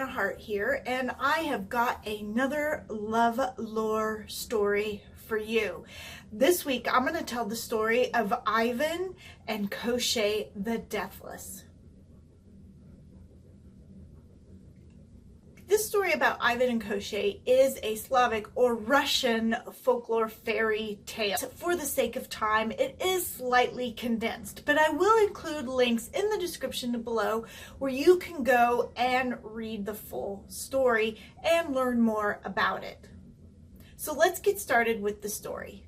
Harte here, and I have got another love lore story for you. This week I'm going to tell the story of Ivan and Koschei the Deathless. This story about Ivan and Koshchei is a Slavic or Russian folklore fairy tale. For the sake of time, it is slightly condensed, but I will include links in the description below where you can go and read the full story and learn more about it. So let's get started with the story.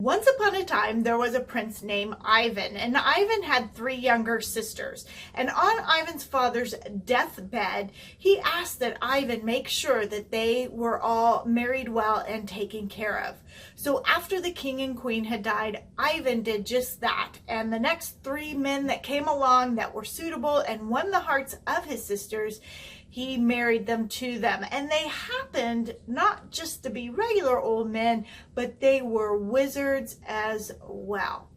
Once upon a time, there was a prince named Ivan, and Ivan had 3 younger sisters. And on Ivan's father's deathbed, he asked that Ivan make sure that they were all married well and taken care of. So after the king and queen had died, Ivan did just that. And the next 3 men that came along that were suitable and won the hearts of his sisters, he married them to them. And they happened not just to be regular old men, but they were wizards as well.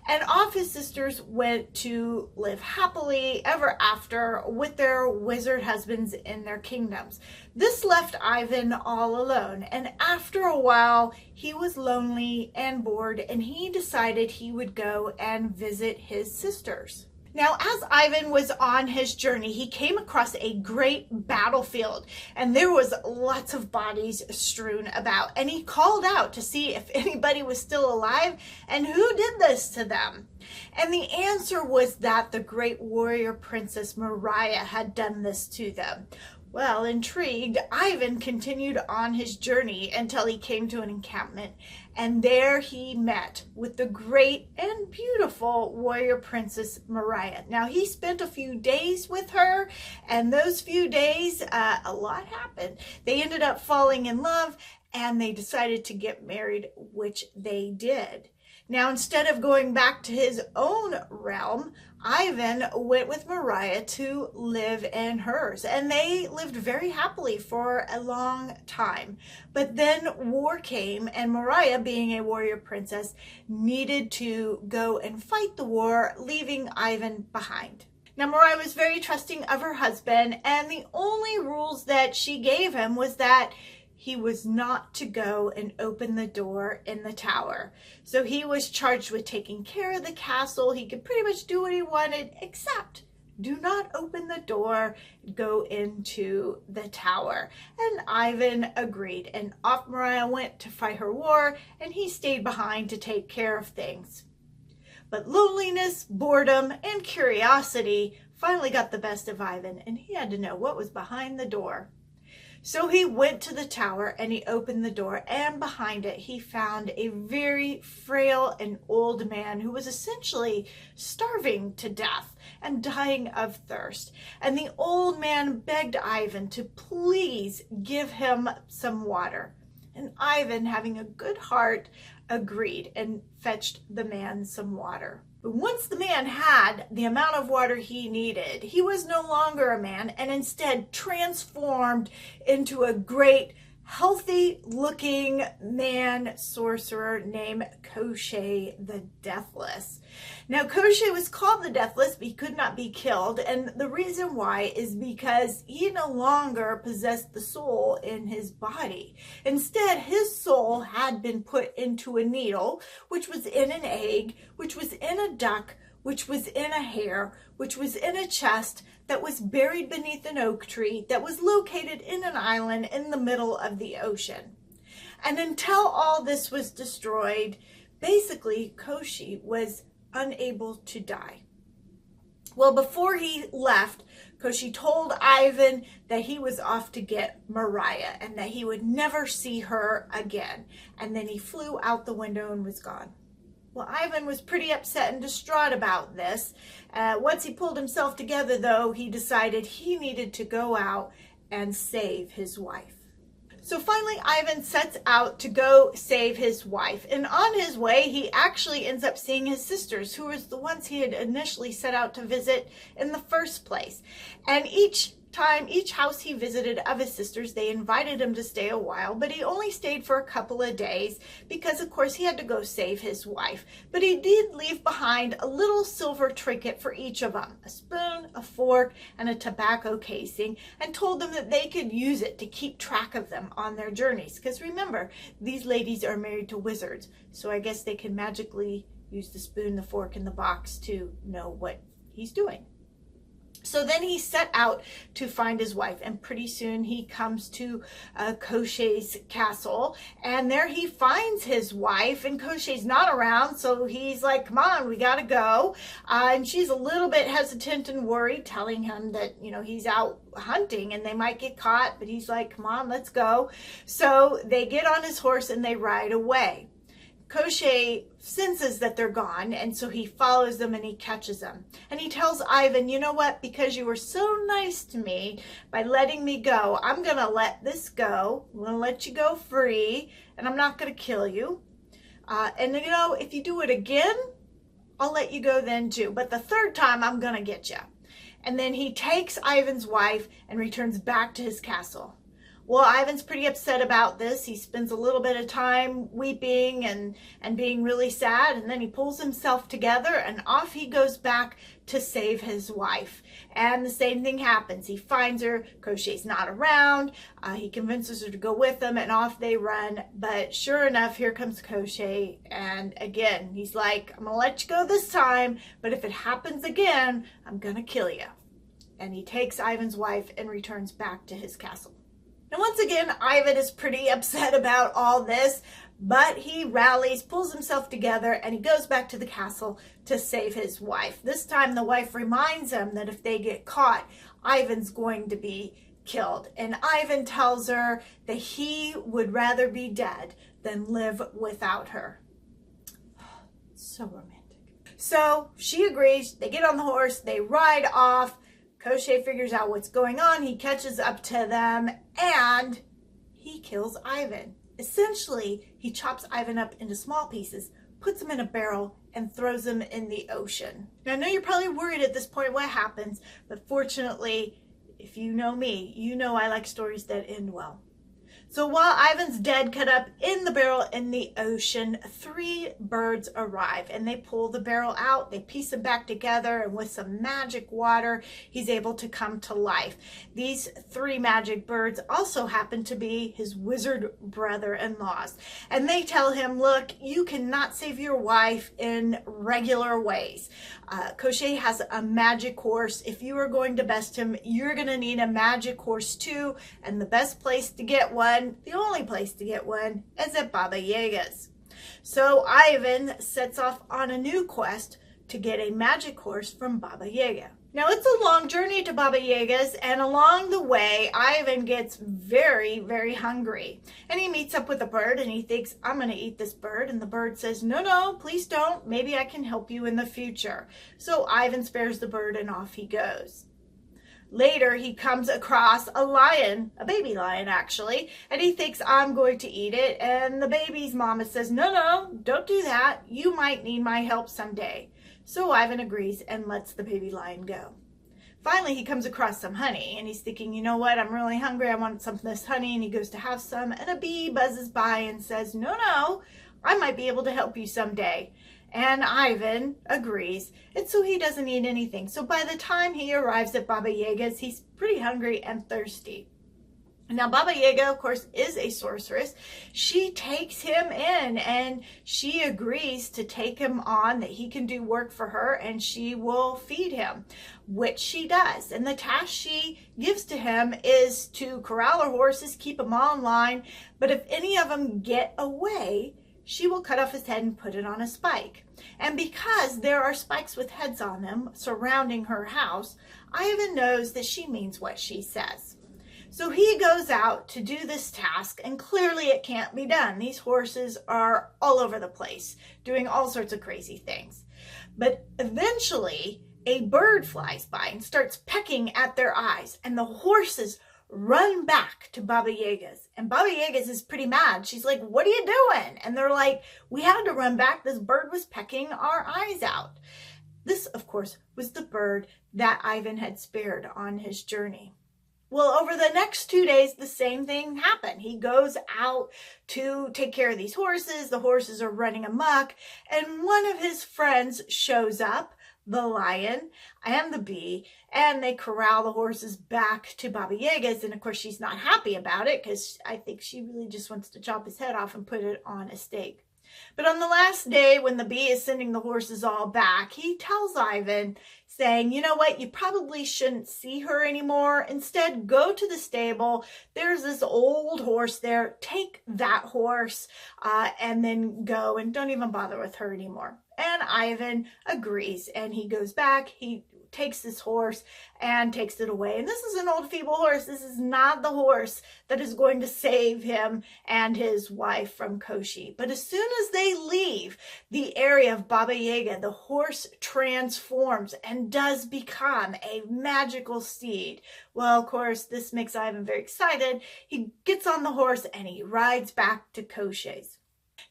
And off his sisters went to live happily ever after with their wizard husbands in their kingdoms. This left Ivan all alone, and after a while he was lonely and bored, and he decided he would go and visit his sisters. Now, as Ivan was on his journey, he came across a great battlefield, and there was lots of bodies strewn about, and he called out to see if anybody was still alive and who did this to them. And the answer was that the great warrior princess Marya had done this to them. Well, intrigued, Ivan continued on his journey until he came to an encampment, and there he met with the great and beautiful warrior princess Marya. Now, he spent a few days with her, and those few days, a lot happened. They ended up falling in love, and they decided to get married, which they did. Now, instead of going back to his own realm, Ivan went with Marya to live in hers, and they lived very happily for a long time. But then war came, and Marya, being a warrior princess, needed to go and fight the war, leaving Ivan behind. Now, Marya was very trusting of her husband, and the only rules that she gave him was that he was not to go and open the door in the tower. So he was charged with taking care of the castle. He could pretty much do what he wanted, except do not open the door, go into the tower. And Ivan agreed, and off Marya went to fight her war, and he stayed behind to take care of things. But loneliness, boredom, and curiosity finally got the best of Ivan, and he had to know what was behind the door. So he went to the tower and he opened the door, and behind it he found a very frail and old man who was essentially starving to death and dying of thirst. And the old man begged Ivan to please give him some water. And Ivan, having a good heart, agreed and fetched the man some water. But once the man had the amount of water he needed, he was no longer a man and instead transformed into a great, healthy-looking man sorcerer named Koschei the Deathless. Now, Koschei was called the Deathless, but he could not be killed, and the reason why is because he no longer possessed the soul in his body. Instead, his soul had been put into a needle, which was in an egg, which was in a duck, which was in a hare, which was in a chest that was buried beneath an oak tree that was located in an island in the middle of the ocean. And until all this was destroyed, basically Koschei was unable to die. Well, before he left, Koschei told Ivan that he was off to get Marya and that he would never see her again. And then he flew out the window and was gone. Well, Ivan was pretty upset and distraught about this. Once he pulled himself together, though, he decided he needed to go out and save his wife. So finally, Ivan sets out to go save his wife. And on his way, he actually ends up seeing his sisters, who was the ones he had initially set out to visit in the first place. And each time, each house he visited of his sisters, they invited him to stay a while, but he only stayed for a couple of days because, of course, he had to go save his wife. But he did leave behind a little silver trinket for each of them, a spoon, a fork, and a tobacco casing, and told them that they could use it to keep track of them on their journeys. Because remember, these ladies are married to wizards, so I guess they can magically use the spoon, the fork, and the box to know what he's doing. So then he set out to find his wife, and pretty soon he comes to Koschei's castle, and there he finds his wife, and Koschei's not around, so he's like, come on, we gotta go. And she's a little bit hesitant and worried, telling him that, you know, he's out hunting and they might get caught, but he's like, come on, let's go. So they get on his horse and they ride away. Koschei senses that they're gone, and so he follows them and he catches them. And he tells Ivan, you know what, because you were so nice to me by letting me go, I'm going to let this go. I'm going to let you go free, and I'm not going to kill you. And, you know, if you do it again, I'll let you go then too. But the third time, I'm going to get you. And then he takes Ivan's wife and returns back to his castle. Well, Ivan's pretty upset about this. He spends a little bit of time weeping and being really sad, and then he pulls himself together and off he goes back to save his wife. And the same thing happens. He finds her. Koschei's not around. He convinces her to go with him, and off they run. But sure enough, here comes Koschei, and again, he's like, I'm going to let you go this time, but if it happens again, I'm going to kill you. And he takes Ivan's wife and returns back to his castle. Now, once again, Ivan is pretty upset about all this, but he rallies, pulls himself together, and he goes back to the castle to save his wife. This time, the wife reminds him that if they get caught, Ivan's going to be killed. And Ivan tells her that he would rather be dead than live without her. So romantic. So she agrees. They get on the horse. They ride off. Koschei figures out what's going on. He catches up to them and he kills Ivan. Essentially, he chops Ivan up into small pieces, puts him in a barrel, and throws him in the ocean. Now, I know you're probably worried at this point what happens, but fortunately, if you know me, you know I like stories that end well. So while Ivan's dead, cut up in the barrel in the ocean, 3 birds arrive and they pull the barrel out, they piece it back together, and with some magic water, he's able to come to life. These 3 magic birds also happen to be his wizard brother-in-laws. And they tell him, look, you cannot save your wife in regular ways. Koschei has a magic horse. If you are going to best him, you're going to need a magic horse too, and the best place to get one, the only place to get one, is at Baba Yaga's. So Ivan sets off on a new quest to get a magic horse from Baba Yaga. Now, it's a long journey to Baba Yaga's, and along the way, Ivan gets very, very hungry. And he meets up with a bird, and he thinks, I'm going to eat this bird. And the bird says, no, no, please don't. Maybe I can help you in the future. So Ivan spares the bird, and off he goes. Later, he comes across a lion, a baby lion actually, and he thinks, I'm going to eat it. And the baby's mama says, no, no, don't do that. You might need my help someday. So Ivan agrees and lets the baby lion go. Finally, he comes across some honey, and he's thinking, you know what, I'm really hungry. I want some of this honey. And he goes to have some, and a bee buzzes by and says, no, no, I might be able to help you someday. And Ivan agrees, and so he doesn't eat anything. So by the time he arrives at Baba Yaga's, he's pretty hungry and thirsty. Now, Baba Yaga, of course, is a sorceress. She takes him in, and she agrees to take him on, that he can do work for her, and she will feed him, which she does. And the task she gives to him is to corral her horses, keep them all in line, but if any of them get away, she will cut off his head and put it on a spike. And because there are spikes with heads on them surrounding her house, Ivan knows that she means what she says. So he goes out to do this task, and clearly it can't be done. These horses are all over the place, doing all sorts of crazy things. But eventually, a bird flies by and starts pecking at their eyes, and the horses run back to Baba Yaga's. And Baba Yaga's is pretty mad. She's like, what are you doing? And they're like, we had to run back. This bird was pecking our eyes out. This, of course, was the bird that Ivan had spared on his journey. Well, over the next 2 days, the same thing happened. He goes out to take care of these horses. The horses are running amok, and one of his friends shows up, the lion and the bee, and they corral the horses back to Baba Yaga's. And of course, she's not happy about it because I think she really just wants to chop his head off and put it on a stake. But on the last day, when the bee is sending the horses all back, he tells Ivan, saying, you know what, you probably shouldn't see her anymore. Instead, go to the stable. There's this old horse there. Take that horse and then go, and don't even bother with her anymore. And Ivan agrees, and he goes back. He takes this horse and takes it away. And this is an old feeble horse. This is not the horse that is going to save him and his wife from Koschei. But as soon as they leave the area of Baba Yaga, the horse transforms and does become a magical steed. Well, of course, this makes Ivan very excited. He gets on the horse and he rides back to Koschei's.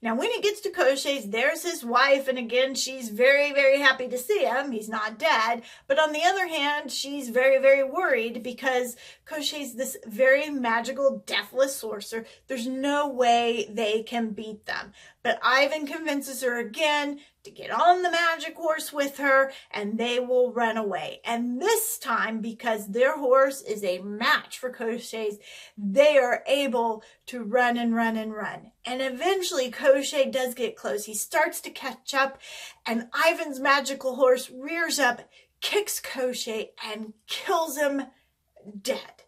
Now, when he gets to Koschei's, there's his wife, and again, she's very, very happy to see him. He's not dead. But on the other hand, she's very, very worried because Koschei's this very magical, deathless sorcerer. There's no way they can beat them. But Ivan convinces her again to get on the magic horse with her, and they will run away. And this time, because their horse is a match for Koschei's, they are able to run and run and run. And eventually, Koschei does get close. He starts to catch up, and Ivan's magical horse rears up, kicks Koschei, and kills him dead.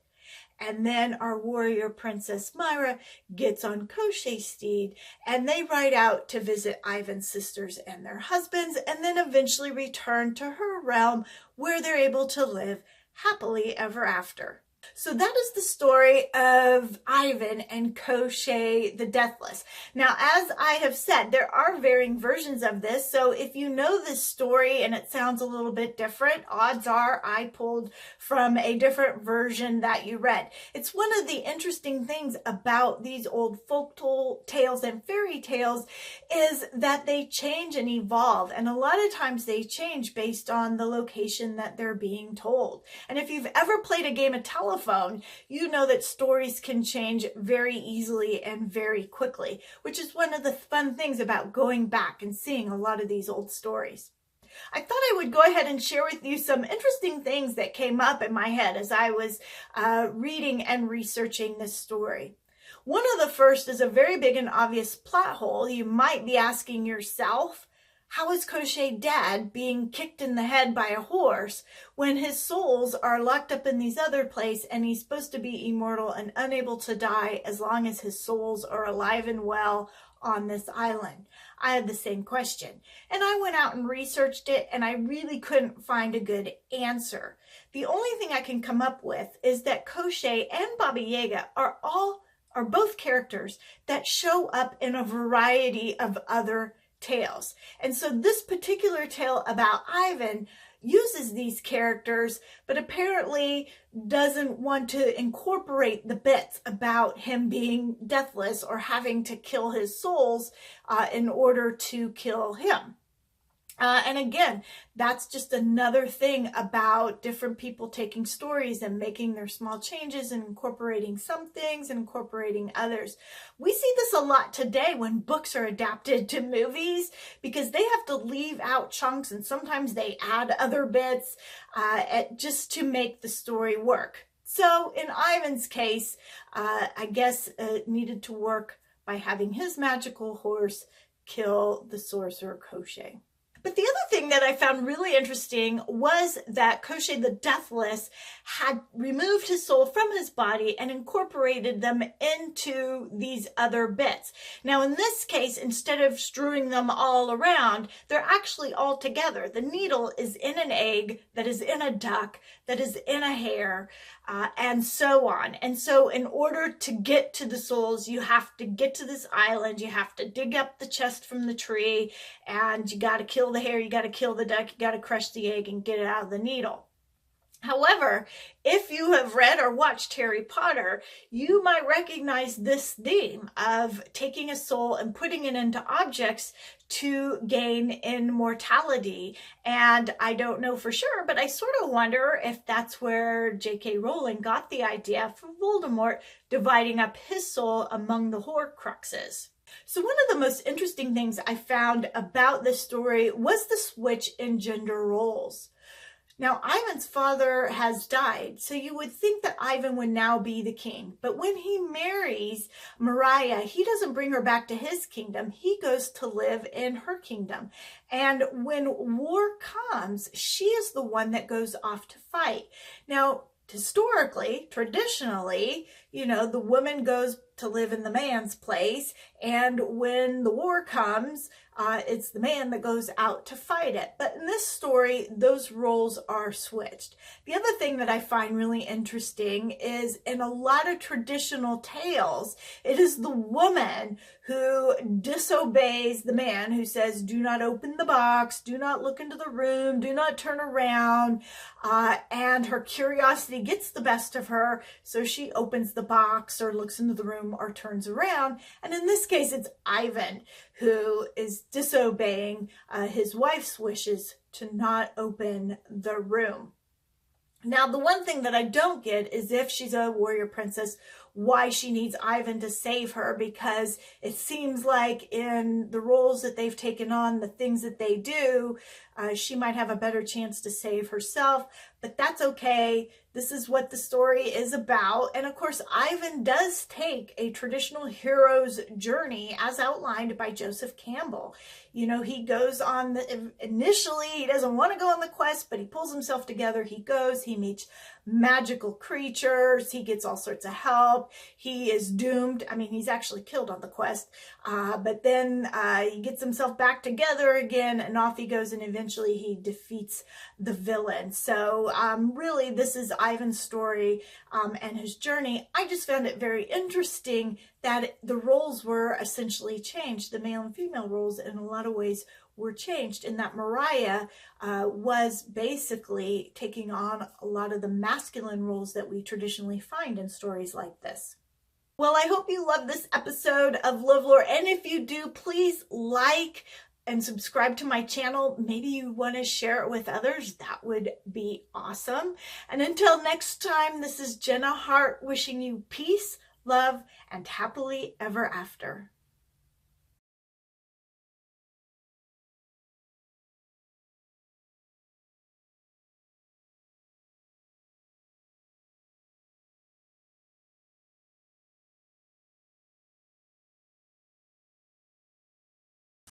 And then our warrior princess Marya gets on Koschei's steed, and they ride out to visit Ivan's sisters and their husbands, and then eventually return to her realm where they're able to live happily ever after. So that is the story of Ivan and Koschei the Deathless. Now, as I have said, there are varying versions of this. So if you know this story and it sounds a little bit different, odds are I pulled from a different version that you read. It's one of the interesting things about these old folk tales and fairy tales is that they change and evolve. And a lot of times they change based on the location that they're being told. And if you've ever played a game of telephone, you know that stories can change very easily and very quickly, which is one of the fun things about going back and seeing a lot of these old stories. I thought I would go ahead and share with you some interesting things that came up in my head as I was reading and researching this story. One of the first is a very big and obvious plot hole. You might be asking yourself, how is Koschei dead, being kicked in the head by a horse, when his souls are locked up in these other places and he's supposed to be immortal and unable to die as long as his souls are alive and well on this island? I had the same question, and I went out and researched it, and I really couldn't find a good answer. The only thing I can come up with is that Koschei and Baba Yaga are both characters that show up in a variety of other tales. And so this particular tale about Ivan uses these characters, but apparently doesn't want to incorporate the bits about him being deathless or having to kill his souls in order to kill him. And again, that's just another thing about different people taking stories and making their small changes and incorporating some things and incorporating others. We see this a lot today when books are adapted to movies because they have to leave out chunks and sometimes they add other bits just to make the story work. So in Ivan's case, I guess it needed to work by having his magical horse kill the sorcerer Koschei. But the other thing that I found really interesting was that Koschei the Deathless had removed his soul from his body and incorporated them into these other bits. Now, in this case, instead of strewing them all around, they're actually all together. The needle is in an egg, that is in a duck, that is in a hare, and so on. And so in order to get to the souls, you have to get to this island, you have to dig up the chest from the tree, and you got to kill the hare, you got to kill the duck, you got to crush the egg and get it out of the needle. However, if you have read or watched Harry Potter, you might recognize this theme of taking a soul and putting it into objects to gain immortality. And I don't know for sure, but I sort of wonder if that's where J.K. Rowling got the idea for Voldemort dividing up his soul among the Horcruxes. So one of the most interesting things I found about this story was the switch in gender roles. Now, Ivan's father has died, so you would think that Ivan would now be the king. But when he marries Marya, he doesn't bring her back to his kingdom. He goes to live in her kingdom. And when war comes, she is the one that goes off to fight. Now, historically, traditionally, the woman goes to live in the man's place, and when the war comes, it's the man that goes out to fight it. But in this story, those roles are switched. The other thing that I find really interesting is in a lot of traditional tales, it is the woman who disobeys the man, who says, do not open the box, do not look into the room, do not turn around, and her curiosity gets the best of her, so she opens the box or looks into the room or turns around. And in this case, it's Ivan who is disobeying his wife's wishes to not open the room. Now, the one thing that I don't get is if she's a warrior princess, why she needs Ivan to save her, because it seems like in the roles that they've taken on, the things that they do, she might have a better chance to save herself, but that's okay. This is what the story is about. And of course, Ivan does take a traditional hero's journey as outlined by Joseph Campbell. He goes on initially, he doesn't want to go on the quest, but he pulls himself together. He goes, he meets magical creatures, he gets all sorts of help. He is doomed. I mean, he's actually killed on the quest, but then he gets himself back together again, and off he goes, and eventually he defeats the villain. So really, this is Ivan's story and his journey. I just found it very interesting that the roles were essentially changed. The male and female roles in a lot of ways were changed, in that Marya was basically taking on a lot of the masculine roles that we traditionally find in stories like this. Well, I hope you love this episode of Lovelore, and if you do, please like and subscribe to my channel. Maybe you want to share it with others. That would be awesome. And until next time, this is Jenna Harte wishing you peace, love, and happily ever after.